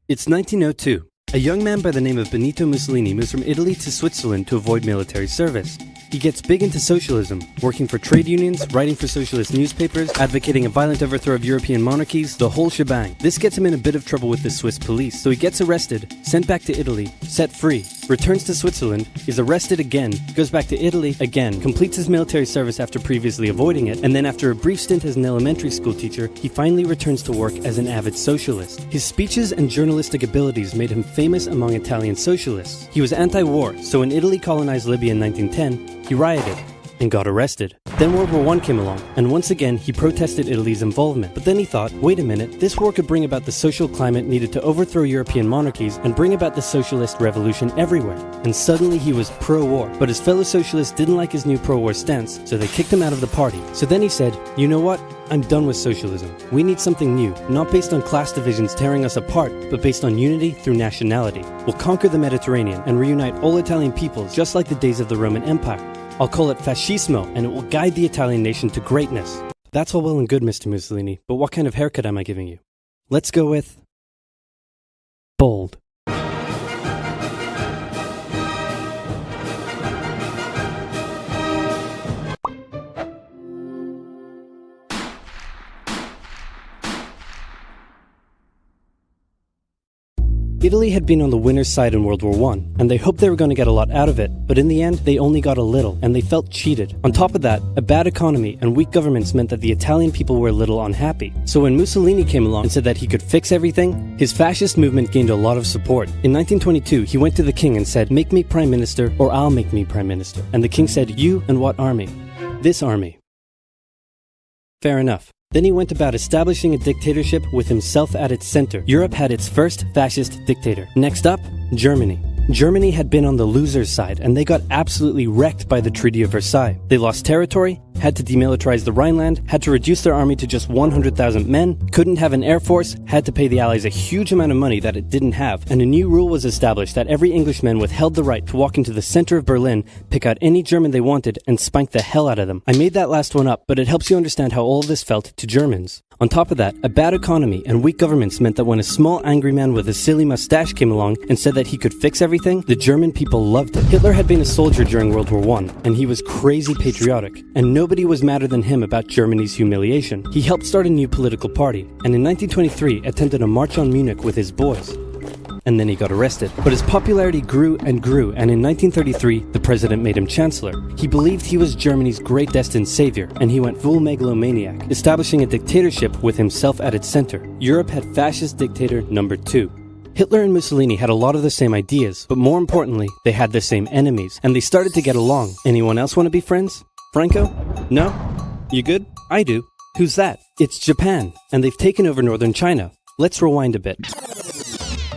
It's 1902. A young man by the name of Benito Mussolini moves from Italy to Switzerland to avoid military service. He gets big into socialism, working for trade unions, writing for socialist newspapers, advocating a violent overthrow of European monarchies, the whole shebang. This gets him in a bit of trouble with the Swiss police, so he gets arrested, sent back to Italy, set free, returns to Switzerland, is arrested again, goes back to Italy again, completes his military service after previously avoiding it, and then after a brief stint as an elementary school teacher, he finally returns to work as an avid socialist. His speeches and journalistic abilities made him famous among Italian socialists. He was anti-war, so when Italy colonized Libya in 1910, he rioted and got arrested. Then World War I came along, and once again he protested Italy's involvement. But then he thought, wait a minute, this war could bring about the social climate needed to overthrow European monarchies and bring about the socialist revolution everywhere. And suddenly he was pro-war. But his fellow socialists didn't like his new pro-war stance, so they kicked him out of the party. So then he said, you know what? I'm done with socialism. We need something new, not based on class divisions tearing us apart, but based on unity through nationality. We'll conquer the Mediterranean and reunite all Italian peoples just like the days of the Roman Empire. I'll call it fascismo, and it will guide the Italian nation to greatness. That's all well and good, Mr. Mussolini, but what kind of haircut am I giving you? Let's go with bold. Italy had been on the winner's side in World War I, and they hoped they were going to get a lot out of it, but in the end, they only got a little, and they felt cheated. On top of that, a bad economy and weak governments meant that the Italian people were a little unhappy. So when Mussolini came along and said that he could fix everything, his fascist movement gained a lot of support. In 1922, he went to the king and said, make me prime minister, or I'll make me prime minister. And the king said, you and what army? This army. Fair enough. Then he went about establishing a dictatorship with himself at its center. Europe had its first fascist dictator. Next up, Germany. Germany had been on the loser's side, and they got absolutely wrecked by the Treaty of Versailles. They lost territory, had to demilitarize the Rhineland, had to reduce their army to just 100,000 men, couldn't have an air force, had to pay the Allies a huge amount of money that it didn't have, and a new rule was established that every Englishman withheld the right to walk into the center of Berlin, pick out any German they wanted, and spank the hell out of them. I made that last one up, but it helps you understand how all of this felt to Germans. On top of that, a bad economy and weak governments meant that when a small angry man with a silly mustache came along and said that he could fix everything, the German people loved it. Hitler had been a soldier during World War I, and he was crazy patriotic, and nobody was madder than him about Germany's humiliation. He helped start a new political party, and in 1923 attempted a march on Munich with his boys. And then he got arrested. But his popularity grew, and in 1933, the president made him chancellor. He believed he was Germany's great destined savior, and he went full megalomaniac, establishing a dictatorship with himself at its center. Europe had fascist dictator number 2. Hitler and Mussolini had a lot of the same ideas, but more importantly, they had the same enemies, and they started to get along. Anyone else want to be friends? Franco? No? You good? I do. Who's that? It's Japan, and they've taken over northern China. Let's rewind a bit.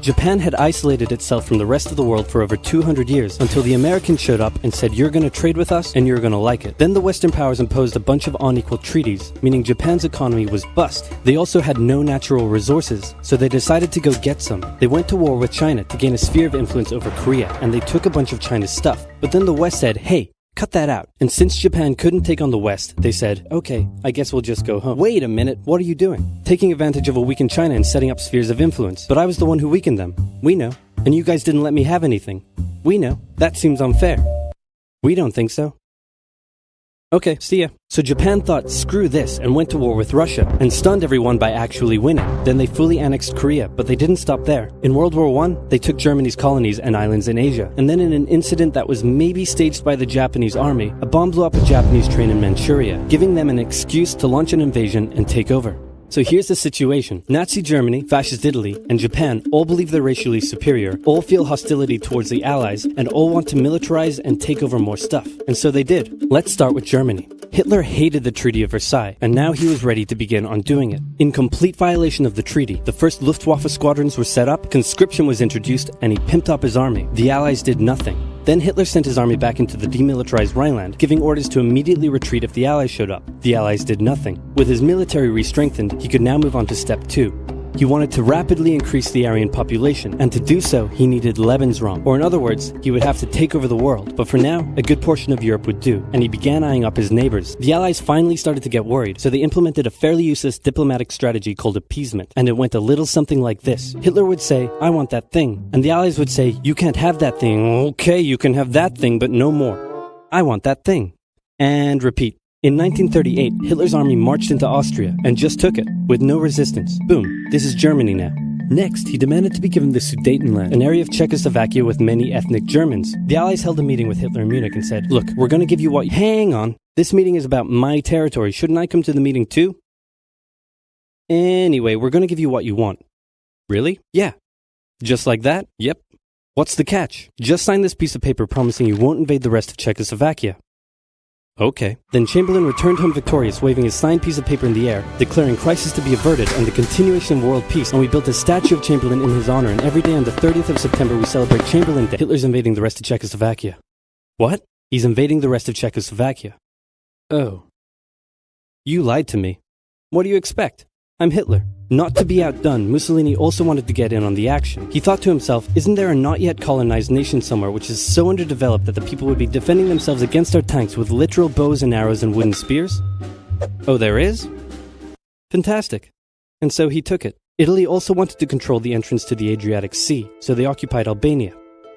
Japan had isolated itself from the rest of the world for over 200 years until the Americans showed up and said, you're going to trade with us and you're going to like it. Then the Western powers imposed a bunch of unequal treaties, meaning Japan's economy was bust. They also had no natural resources, so they decided to go get some. They went to war with China to gain a sphere of influence over Korea, and they took a bunch of China's stuff. But then the West said, hey, cut that out. And since Japan couldn't take on the West, they said, okay, I guess we'll just go home. Wait a minute, what are you doing? Taking advantage of a weakened China and setting up spheres of influence. But I was the one who weakened them. We know. And you guys didn't let me have anything. We know. That seems unfair. We don't think so. Okay, see ya. So Japan thought, screw this, and went to war with Russia, and stunned everyone by actually winning. Then they fully annexed Korea, but they didn't stop there. In World War I, they took Germany's colonies and islands in Asia. And then in an incident that was maybe staged by the Japanese army, a bomb blew up a Japanese train in Manchuria, giving them an excuse to launch an invasion and take over. So here's the situation. Nazi Germany, Fascist Italy, and Japan all believe they're racially superior, all feel hostility towards the Allies, and all want to militarize and take over more stuff. And so they did. Let's start with Germany. Hitler hated the Treaty of Versailles, and now he was ready to begin undoing it. In complete violation of the treaty, the first Luftwaffe squadrons were set up, conscription was introduced, and he pimped up his army. The Allies did nothing. Then Hitler sent his army back into the demilitarized Rhineland, giving orders to immediately retreat if the Allies showed up. The Allies did nothing. With his military re-strengthened, he could now move on to step 2. He wanted to rapidly increase the Aryan population, and to do so, he needed Lebensraum, or in other words, he would have to take over the world. But for now, a good portion of Europe would do, and he began eyeing up his neighbors. The Allies finally started to get worried, so they implemented a fairly useless diplomatic strategy called appeasement, and it went a little something like this. Hitler would say, "I want that thing," and the Allies would say, "You can't have that thing." "Okay, you can have that thing, but no more." "I want that thing." And repeat. In 1938, Hitler's army marched into Austria and just took it, with no resistance. Boom, this is Germany now. Next, he demanded to be given the Sudetenland, an area of Czechoslovakia with many ethnic Germans. The Allies held a meeting with Hitler in Munich and said, "Look, we're going to give you what— Hang on, this meeting is about my territory. Shouldn't I come to the meeting too?" "Anyway, we're going to give you what you want." "Really?" "Yeah." "Just like that?" "Yep." "What's the catch?" "Just sign this piece of paper promising you won't invade the rest of Czechoslovakia." "Okay." Then Chamberlain returned home victorious, waving his signed piece of paper in the air, declaring crisis to be averted and the continuation of world peace, and we built a statue of Chamberlain in his honor, and every day on the 30th of September we celebrate Chamberlain Day. Hitler's invading the rest of Czechoslovakia. What? He's invading the rest of Czechoslovakia. Oh. You lied to me. What do you expect? I'm Hitler. Not to be outdone, Mussolini also wanted to get in on the action. He thought to himself, isn't there a not yet colonized nation somewhere which is so underdeveloped that the people would be defending themselves against our tanks with literal bows and arrows and wooden spears? Oh, there is? Fantastic. And so he took it. Italy also wanted to control the entrance to the Adriatic Sea, so they occupied Albania.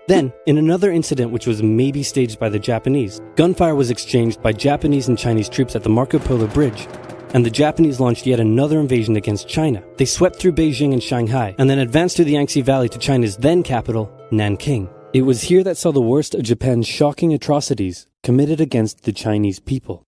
Then, in another incident which was maybe staged by the Japanese, gunfire was exchanged by Japanese and Chinese troops at the Marco Polo Bridge, and the Japanese launched yet another invasion against China. They swept through Beijing and Shanghai, and then advanced through the Yangtze Valley to China's then capital, Nanking. It was here that saw the worst of Japan's shocking atrocities committed against the Chinese people.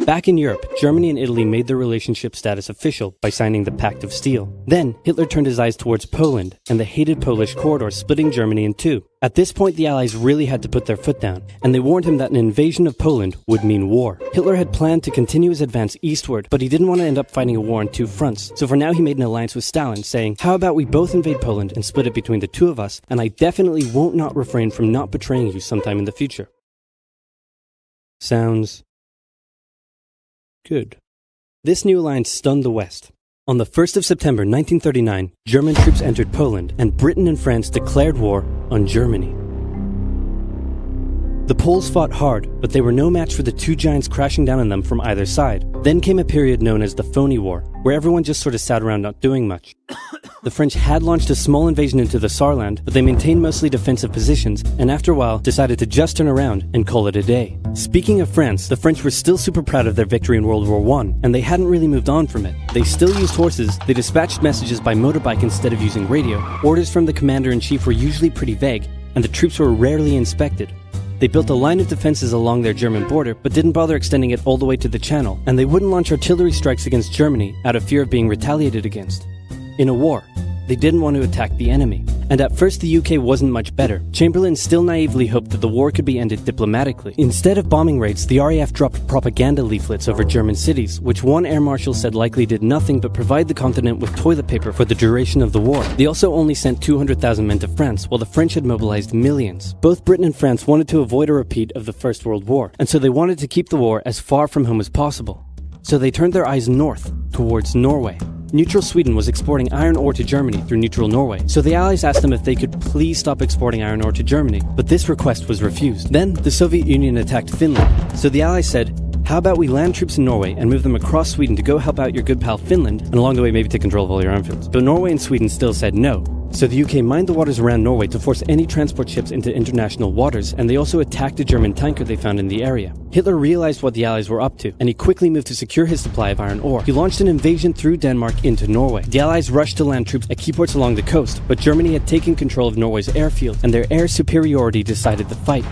Back in Europe, Germany and Italy made their relationship status official by signing the Pact of Steel. Then, Hitler turned his eyes towards Poland and the hated Polish corridor, splitting Germany in two. At this point, the Allies really had to put their foot down, and they warned him that an invasion of Poland would mean war. Hitler had planned to continue his advance eastward, but he didn't want to end up fighting a war on two fronts. So for now, he made an alliance with Stalin, saying, how about we both invade Poland and split it between the two of us, and I definitely won't not refrain from not betraying you sometime in the future. Sounds good. This new alliance stunned the West. On the 1st of September 1939, German troops entered Poland, and Britain and France declared war on Germany. The Poles fought hard, but they were no match for the two giants crashing down on them from either side. Then came a period known as the Phony War, where everyone just sort of sat around not doing much. The French had launched a small invasion into the Saarland, but they maintained mostly defensive positions, and after a while decided to just turn around and call it a day. Speaking of France, the French were still super proud of their victory in World War I, and they hadn't really moved on from it. They still used horses, they dispatched messages by motorbike instead of using radio, orders from the commander-in-chief were usually pretty vague, and the troops were rarely inspected. They built a line of defenses along their German border, but didn't bother extending it all the way to the Channel, and they wouldn't launch artillery strikes against Germany out of fear of being retaliated against. In a war, they didn't want to attack the enemy. And at first the UK wasn't much better. Chamberlain still naively hoped that the war could be ended diplomatically. Instead of bombing raids, the RAF dropped propaganda leaflets over German cities, which one air marshal said likely did nothing but provide the continent with toilet paper for the duration of the war. They also only sent 200,000 men to France, while the French had mobilized millions. Both Britain and France wanted to avoid a repeat of the First World War, and so they wanted to keep the war as far from home as possible. So they turned their eyes north, towards Norway. Neutral Sweden was exporting iron ore to Germany through neutral Norway, so the Allies asked them if they could please stop exporting iron ore to Germany, but this request was refused. Then, the Soviet Union attacked Finland, so the Allies said, how about we land troops in Norway and move them across Sweden to go help out your good pal Finland, and along the way maybe take control of all your airfields. But Norway and Sweden still said no. So the UK mined the waters around Norway to force any transport ships into international waters, and they also attacked a German tanker they found in the area. Hitler realized what the Allies were up to, and he quickly moved to secure his supply of iron ore. He launched an invasion through Denmark into Norway. The Allies rushed to land troops at key ports along the coast, but Germany had taken control of Norway's airfield, and their air superiority decided the fight.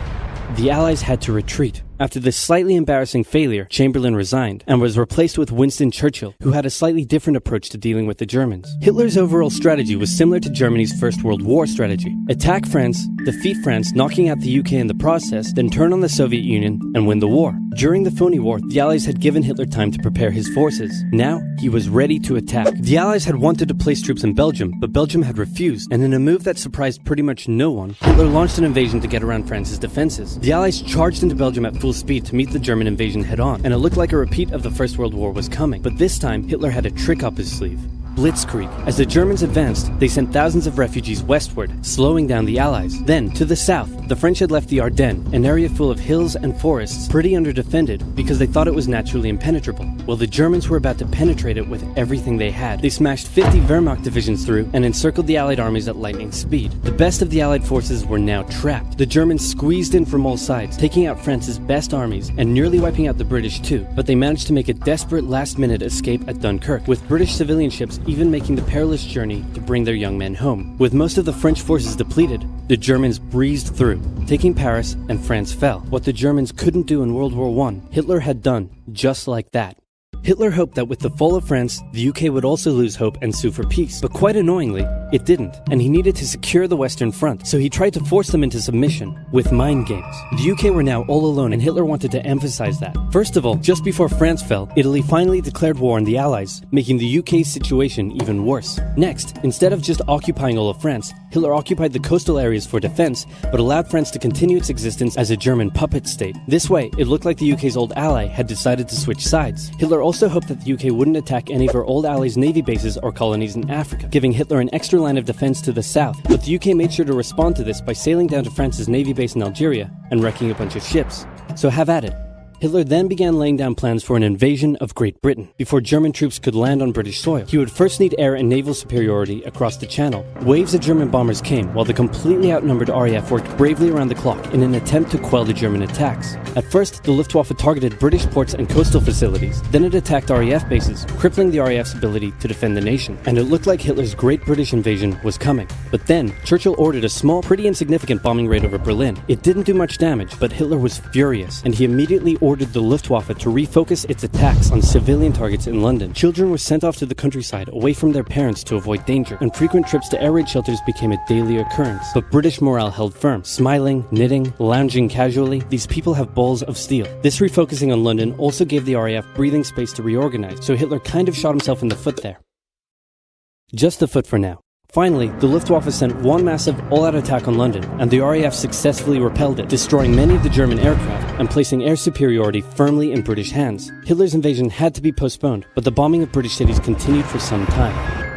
The Allies had to retreat. After this slightly embarrassing failure, Chamberlain resigned and was replaced with Winston Churchill, who had a slightly different approach to dealing with the Germans. Hitler's overall strategy was similar to Germany's First World War strategy. Attack France, defeat France, knocking out the UK in the process, then turn on the Soviet Union and win the war. During the Phony War, the Allies had given Hitler time to prepare his forces. Now, he was ready to attack. The Allies had wanted to place troops in Belgium, but Belgium had refused, and in a move that surprised pretty much no one, Hitler launched an invasion to get around France's defenses. The Allies charged into Belgium at full speed to meet the German invasion head-on, and it looked like a repeat of the First World War was coming. But this time, Hitler had a trick up his sleeve. blitzkrieg. As the Germans advanced, they sent thousands of refugees westward, slowing down the Allies. Then, to the south, the French had left the Ardennes, an area full of hills and forests, pretty underdefended because they thought it was naturally impenetrable. Well, the Germans were about to penetrate it with everything they had. They smashed 50 Wehrmacht divisions through and encircled the Allied armies at lightning speed. The best of the Allied forces were now trapped. The Germans squeezed in from all sides, taking out France's best armies and nearly wiping out the British too. But they managed to make a desperate last-minute escape at Dunkirk, with British civilian ships even making the perilous journey to bring their young men home. With most of the French forces depleted, the Germans breezed through, taking Paris, and France fell. What the Germans couldn't do in World War I, Hitler had done just like that. Hitler hoped that with the fall of France, the UK would also lose hope and sue for peace. But quite annoyingly, it didn't, and he needed to secure the Western Front, so he tried to force them into submission with mind games. The UK were now all alone, and Hitler wanted to emphasize that. First of all, just before France fell, Italy finally declared war on the Allies, making the UK's situation even worse. Next, instead of just occupying all of France, Hitler occupied the coastal areas for defense, but allowed France to continue its existence as a German puppet state. This way, it looked like the UK's old ally had decided to switch sides. Hitler also hoped that the UK wouldn't attack any of her old allies' navy bases or colonies in Africa, giving Hitler an extra line of defense to the south. But the UK made sure to respond to this by sailing down to France's navy base in Algeria and wrecking a bunch of ships. So have at it. Hitler then began laying down plans for an invasion of Great Britain. Before German troops could land on British soil, he would first need air and naval superiority across the Channel. Waves of German bombers came, while the completely outnumbered RAF worked bravely around the clock in an attempt to quell the German attacks. At first, the Luftwaffe targeted British ports and coastal facilities. Then it attacked RAF bases, crippling the RAF's ability to defend the nation. And it looked like Hitler's Great British invasion was coming. But then, Churchill ordered a small, pretty insignificant bombing raid over Berlin. It didn't do much damage, but Hitler was furious, and he immediately ordered the Luftwaffe to refocus its attacks on civilian targets in London. Children were sent off to the countryside away from their parents to avoid danger, and frequent trips to air raid shelters became a daily occurrence. But British morale held firm. Smiling, knitting, lounging casually, these people have balls of steel. This refocusing on London also gave the RAF breathing space to reorganize, so Hitler kind of shot himself in the foot there. Just the foot for now. Finally, the Luftwaffe sent one massive all-out attack on London, and the RAF successfully repelled it, destroying many of the German aircraft and placing air superiority firmly in British hands. Hitler's invasion had to be postponed, but the bombing of British cities continued for some time.